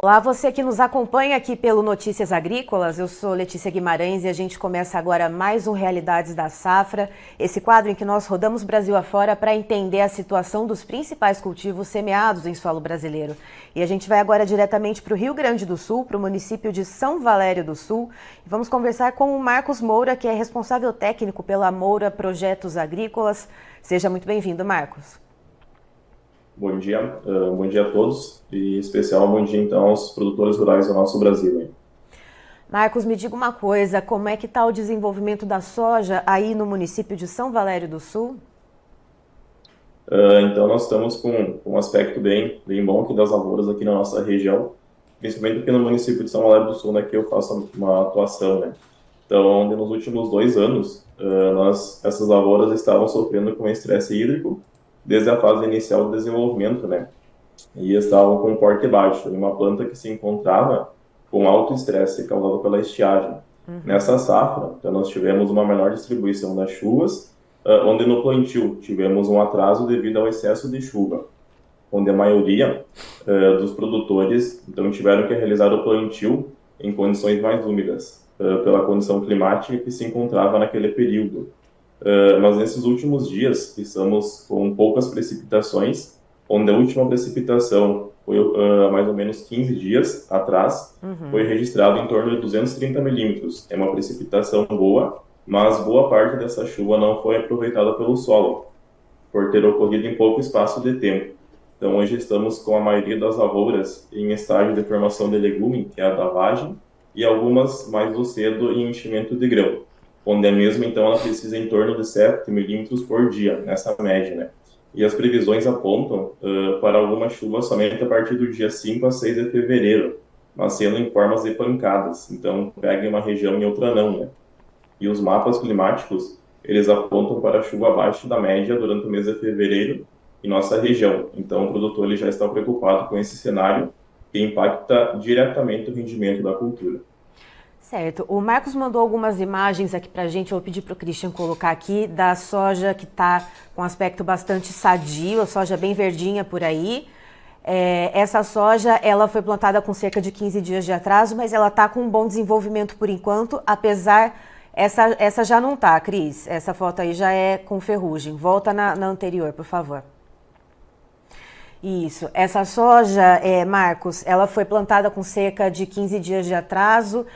Olá, você que nos acompanha aqui pelo Notícias Agrícolas, eu sou Letícia Guimarães e a gente começa agora mais um Realidades da Safra, esse quadro em que nós rodamos Brasil afora para entender a situação dos principais cultivos semeados em solo brasileiro. E a gente vai agora diretamente para o Rio Grande do Sul, para o município de São Valério do Sul, e vamos conversar com o Marcos Moura, que é responsável técnico pela Moura Projetos Agrícolas. Seja muito bem-vindo, Marcos. Bom dia a todos, e em especial bom dia então aos produtores rurais do nosso Brasil, hein? Marcos, me diga uma coisa, como é que está o desenvolvimento da soja aí no município de São Valério do Sul? Então nós estamos com um aspecto bem bom aqui das lavouras aqui na nossa região, principalmente aqui no município de São Valério do Sul, né, que eu faço uma atuação, né? Então, nos últimos 2 anos, essas lavouras estavam sofrendo com estresse hídrico desde a fase inicial do desenvolvimento, né? E estavam com um porte baixo, em uma planta que se encontrava com alto estresse causado pela estiagem. Nessa safra, então, nós tivemos uma menor distribuição das chuvas, onde no plantio tivemos um atraso devido ao excesso de chuva, onde a maioria dos produtores então tiveram que realizar o plantio em condições mais úmidas, pela condição climática que se encontrava naquele período. Mas nesses últimos dias estamos com poucas precipitações, onde a última precipitação foi mais ou menos 15 dias atrás, foi registrado em torno de 230 milímetros. É uma precipitação boa, mas boa parte dessa chuva não foi aproveitada pelo solo, por ter ocorrido em pouco espaço de tempo. Então hoje estamos com a maioria das lavouras em estágio de formação de legume, que é a davagem, e algumas mais do cedo em enchimento de grão, onde é mesmo, então, ela precisa em torno de 7 milímetros por dia, nessa média, né? E as previsões apontam para alguma chuva somente a partir do dia 5 a 6 de fevereiro, mas sendo em formas de pancadas, então pega em uma região e outra não, né? E os mapas climáticos, eles apontam para chuva abaixo da média durante o mês de fevereiro em nossa região. Então, o produtor ele já está preocupado com esse cenário que impacta diretamente o rendimento da cultura. Certo. O Marcos mandou algumas imagens aqui pra gente, eu vou pedir pro Christian colocar aqui, da soja que tá com aspecto bastante sadio, a soja bem verdinha por aí. Essa soja, ela foi plantada com cerca de 15 dias de atraso, mas ela tá com um bom desenvolvimento por enquanto, apesar... Essa já não tá, Cris. Essa foto aí já é com ferrugem. Volta na anterior, por favor. Isso. Essa soja, Marcos, ela foi plantada com cerca de 15 dias de atraso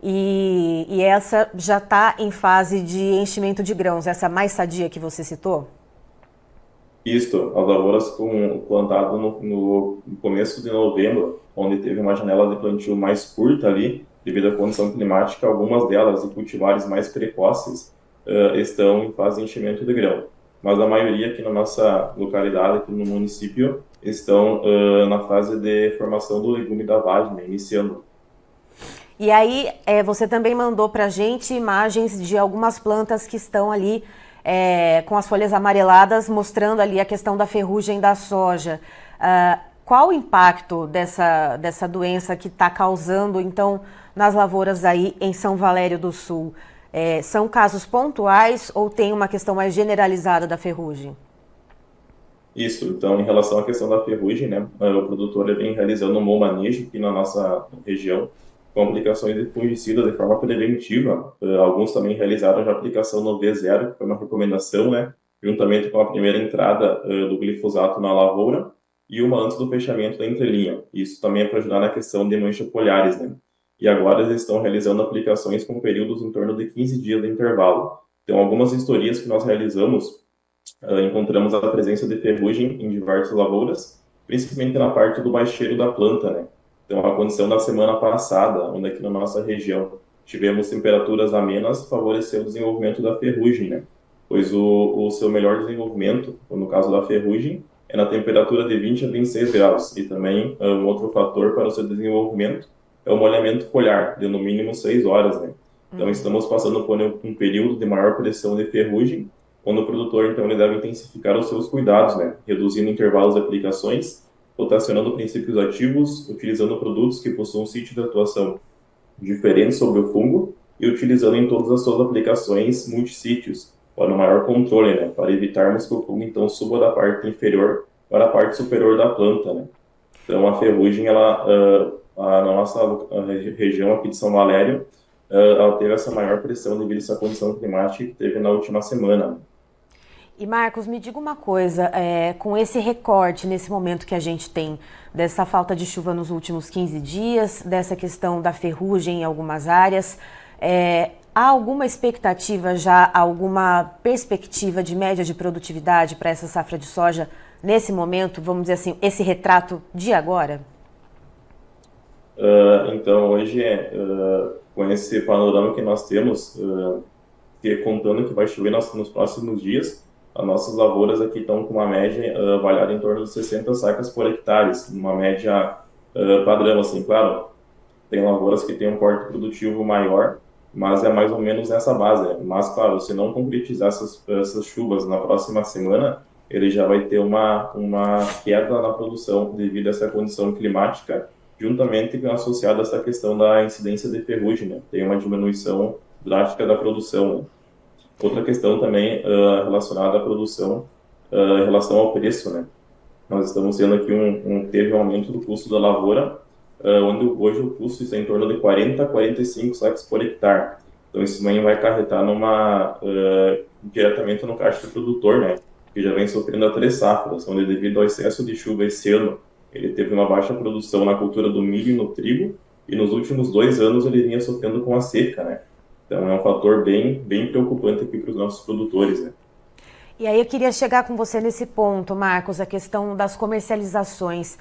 e essa já está em fase de enchimento de grãos, essa mais sadia que você citou? Isto, as lavouras plantado no começo de novembro, onde teve uma janela de plantio mais curta ali, devido à condição climática, algumas delas e cultivares mais precoces estão em fase de enchimento de grão. Mas a maioria aqui na nossa localidade, aqui no município, estão na fase de formação do legume da vagem, né, iniciando. E aí, você também mandou para a gente imagens de algumas plantas que estão ali com as folhas amareladas, mostrando ali a questão da ferrugem da soja. Qual o impacto dessa doença que está causando, então, nas lavouras aí em São Valério do Sul? São casos pontuais ou tem uma questão mais generalizada da ferrugem? Isso, então, em relação à questão da ferrugem, né, o produtor ele vem realizando um bom manejo aqui na nossa região, com aplicações de fungicida de forma preventiva. Alguns também realizaram já a aplicação no V0, que foi uma recomendação, né, juntamente com a primeira entrada do glifosato na lavoura e uma antes do fechamento da entrelinha. Isso também é para ajudar na questão de manchas foliares, né. E agora eles estão realizando aplicações com períodos em torno de 15 dias de intervalo. Então, algumas vistorias que nós realizamos, encontramos a presença de ferrugem em diversas lavouras, principalmente na parte do baixeiro da planta, né? Então, a condição da semana passada, onde aqui na nossa região tivemos temperaturas amenas, favoreceu o desenvolvimento da ferrugem, né? Pois o seu melhor desenvolvimento, no caso da ferrugem, é na temperatura de 20 a 26 graus. E também, um outro fator para o seu desenvolvimento é o molhamento foliar, de no mínimo 6 horas, né? Então, estamos passando por um período de maior pressão de ferrugem, quando o produtor, então, ele deve intensificar os seus cuidados, né? Reduzindo intervalos de aplicações, rotacionando princípios ativos, utilizando produtos que possuam sítio de atuação diferente sobre o fungo e utilizando em todas as suas aplicações multissítios, para um maior controle, né? Para evitarmos que o fungo, então, suba da parte inferior para a parte superior da planta, né? Então, a ferrugem, ela a nossa região aqui de São Valério, ela teve essa maior pressão devido a essa condição climática que teve na última semana. E Marcos, me diga uma coisa, com esse recorte nesse momento que a gente tem dessa falta de chuva nos últimos 15 dias, dessa questão da ferrugem em algumas áreas, há alguma expectativa já, alguma perspectiva de média de produtividade para essa safra de soja nesse momento, vamos dizer assim, esse retrato de agora? Então, hoje, com esse panorama que nós temos, contando que vai chover nos próximos dias, as nossas lavouras aqui estão com uma média avaliada em torno de 60 sacas por hectare, uma média padrão, assim, claro, tem lavouras que têm um porte produtivo maior, mas é mais ou menos nessa base. Mas, claro, se não concretizar essas chuvas na próxima semana, ele já vai ter uma queda na produção devido a essa condição climática, juntamente associada a essa questão da incidência de ferrugem, né? Tem uma diminuição drástica da produção, né? Outra questão também relacionada à produção, em relação ao preço, né? Nós estamos tendo aqui teve um aumento do custo da lavoura, onde hoje o custo está em torno de 40 a 45 sacas por hectare. Então isso também vai acarretar diretamente no caixa do produtor, né? Que já vem sofrendo há 3 safras, onde devido ao excesso de chuva esse ano, ele teve uma baixa produção na cultura do milho e no trigo, e nos últimos 2 anos ele vinha sofrendo com a seca, né? Então é um fator bem preocupante aqui para os nossos produtores, né? E aí eu queria chegar com você nesse ponto, Marcos, a questão das comercializações.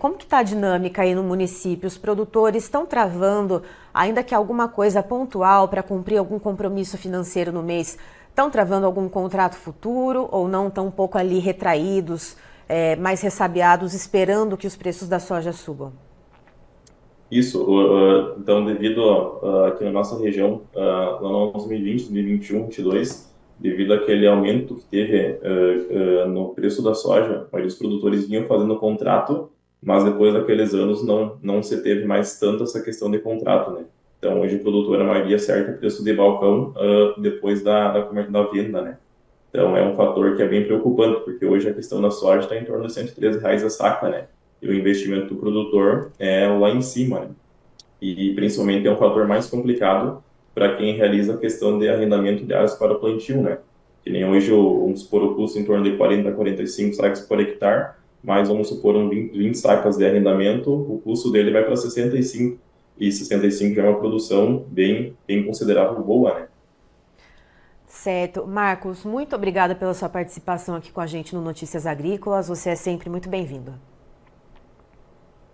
Como que está a dinâmica aí no município? Os produtores estão travando, ainda que alguma coisa pontual para cumprir algum compromisso financeiro no mês, estão travando algum contrato futuro ou não, estão um pouco ali retraídos, mais ressabiados, esperando que os preços da soja subam? Isso, então devido aqui na nossa região, lá no 2020, 2021, 2022, devido àquele aumento que teve no preço da soja, os produtores vinham fazendo contrato, mas depois daqueles anos não se teve mais tanto essa questão de contrato, né? Então hoje o produtor, a maioria, acerta o preço de balcão depois da venda, né? Então é um fator que é bem preocupante, porque hoje a questão da soja está em torno de R$ 113 a saca, né? E o investimento do produtor é lá em cima, né? E principalmente é um fator mais complicado para quem realiza a questão de arrendamento de áreas para plantio, né? Que nem hoje, vamos supor, o custo em torno de 40 a 45 sacas por hectare, mas vamos supor 20 sacas de arrendamento, o custo dele vai para 65, e 65 já é uma produção bem considerável, boa, né? Certo. Marcos, muito obrigada pela sua participação aqui com a gente no Notícias Agrícolas, você é sempre muito bem-vindo.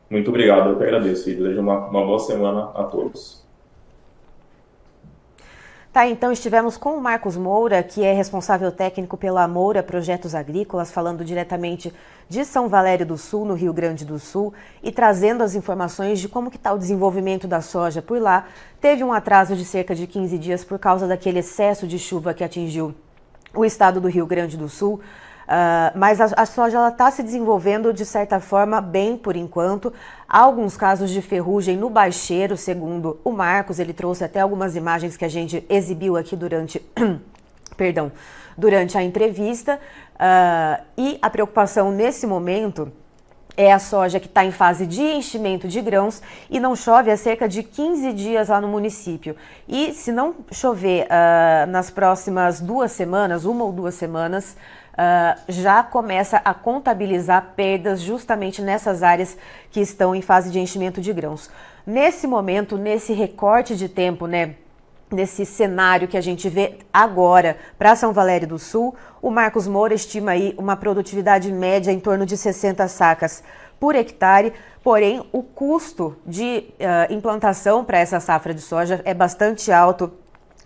Muito obrigado, eu que agradeço e desejo uma boa semana a todos. Tá, então estivemos com o Marcos Moura, que é responsável técnico pela Moura Projetos Agrícolas, falando diretamente de São Valério do Sul, no Rio Grande do Sul, e trazendo as informações de como que está o desenvolvimento da soja por lá. Teve um atraso de cerca de 15 dias por causa daquele excesso de chuva que atingiu o estado do Rio Grande do Sul. Mas a soja está se desenvolvendo de certa forma bem por enquanto. Há alguns casos de ferrugem no baixeiro, segundo o Marcos, ele trouxe até algumas imagens que a gente exibiu aqui durante a entrevista. E a preocupação nesse momento é a soja que está em fase de enchimento de grãos e não chove há cerca de 15 dias lá no município. E se não chover nas próximas 2 semanas, 1 ou 2 semanas, já começa a contabilizar perdas justamente nessas áreas que estão em fase de enchimento de grãos. Nesse momento, nesse recorte de tempo, né, nesse cenário que a gente vê agora para São Valério do Sul, o Marcos Moura estima aí uma produtividade média em torno de 60 sacas por hectare, porém o custo de implantação para essa safra de soja é bastante alto,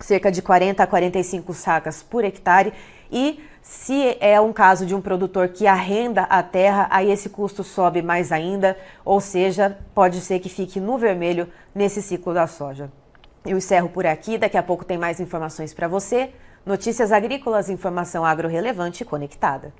cerca de 40 a 45 sacas por hectare, e se é um caso de um produtor que arrenda a terra, aí esse custo sobe mais ainda, ou seja, pode ser que fique no vermelho nesse ciclo da soja. Eu encerro por aqui, daqui a pouco tem mais informações para você. Notícias Agrícolas, informação agro relevante e conectada.